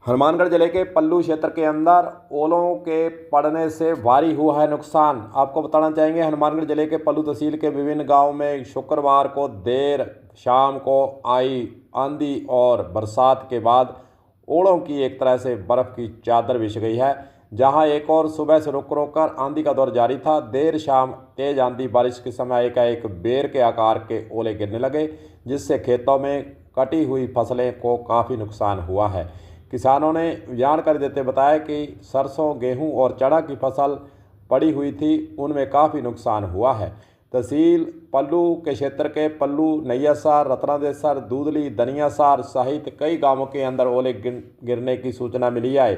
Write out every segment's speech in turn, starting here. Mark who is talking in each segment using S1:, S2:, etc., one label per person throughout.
S1: हनुमानगढ़ जिले के पल्लू क्षेत्र के अंदर ओलों के पड़ने से भारी हुआ है नुकसान। आपको बताना चाहेंगे, हनुमानगढ़ जिले के पल्लू तहसील के विभिन्न गांव में शुक्रवार को देर शाम को आई आंधी और बरसात के बाद ओलों की एक तरह से बर्फ़ की चादर बिछ गई है। जहां एक और सुबह से रुक रुक कर आंधी का दौर जारी था। देर शाम तेज आंधी बारिश के समय एकाएक बेर के आकार के ओले गिरने लगे, जिससे खेतों में कटी हुई फसलें को काफ़ी नुकसान हुआ है। किसानों ने जानकारी देते बताया कि सरसों, गेहूं और चना की फसल पड़ी हुई थी, उनमें काफ़ी नुकसान हुआ है। तहसील पल्लू के क्षेत्र के पल्लू, नैयासार, रत्नादेसर, दूधली, दनियासार सहित कई गांवों के अंदर ओले गिरने की सूचना मिली है।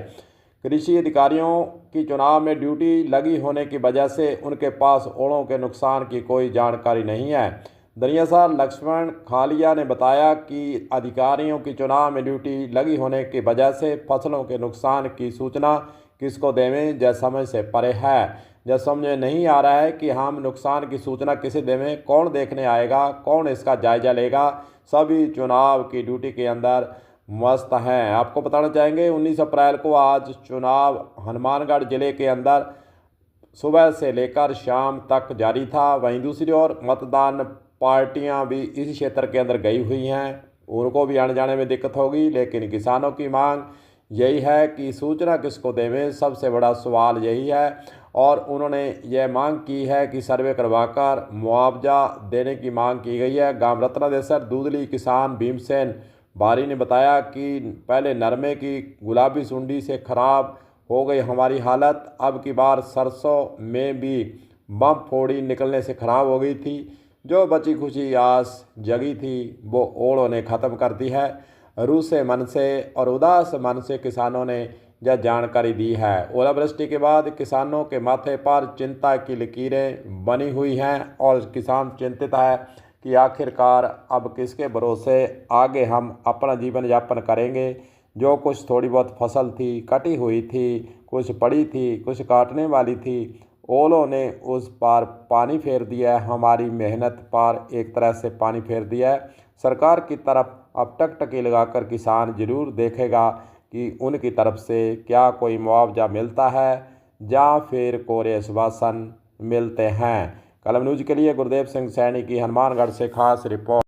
S1: कृषि अधिकारियों की चुनाव में ड्यूटी लगी होने की वजह से उनके पास ओलों के नुकसान की कोई जानकारी नहीं है। दनियासार लक्ष्मण खालिया ने बताया कि अधिकारियों की चुनाव में ड्यूटी लगी होने की वजह से फसलों के नुकसान की सूचना किसको देवें जय समझ से परे है। जब समझ नहीं आ रहा है कि हम नुकसान की सूचना किसे देवें, कौन देखने आएगा, कौन इसका जायजा लेगा। सभी चुनाव की ड्यूटी के अंदर मस्त हैं। आपको बताना चाहेंगे, 19 अप्रैल को आज चुनाव हनुमानगढ़ जिले के अंदर सुबह से लेकर शाम तक जारी था। वहीं दूसरी ओर मतदान पार्टियां भी इस क्षेत्र के अंदर गई हुई हैं, उनको भी आने जाने में दिक्कत होगी। लेकिन किसानों की मांग यही है कि सूचना किसको देवें, सबसे बड़ा सवाल यही है। और उन्होंने यह मांग की है कि सर्वे करवाकर मुआवजा देने की मांग की गई है। गांव रत्नादेसर दूधली किसान भीमसेन बारी ने बताया कि पहले नरमे की गुलाबी सुंडी से खराब हो गई हमारी हालत, अब की बार सरसों में भी बम फोड़ी निकलने से खराब हो गई थी। जो बची खुशी आस जगी थी वो ओलों ने ख़त्म कर दी है। रूसे मन से और उदास मन से किसानों ने यह जानकारी दी है। ओलावृष्टि के बाद किसानों के माथे पर चिंता की लकीरें बनी हुई हैं और किसान चिंतित है कि आखिरकार अब किसके भरोसे आगे हम अपना जीवन यापन करेंगे। जो कुछ थोड़ी बहुत फसल थी, कटी हुई थी, कुछ पड़ी थी, कुछ काटने वाली थी, ओलों ने उस पर पानी फेर दिया है। हमारी मेहनत पर एक तरह से पानी फेर दिया है। सरकार की तरफ अब टकटकी लगाकर किसान ज़रूर देखेगा कि उनकी तरफ से क्या कोई मुआवजा मिलता है या फिर कोरे आश्वासन मिलते हैं। कलम न्यूज़ के लिए गुरदेव सिंह सैनी की हनुमानगढ़ से खास रिपोर्ट।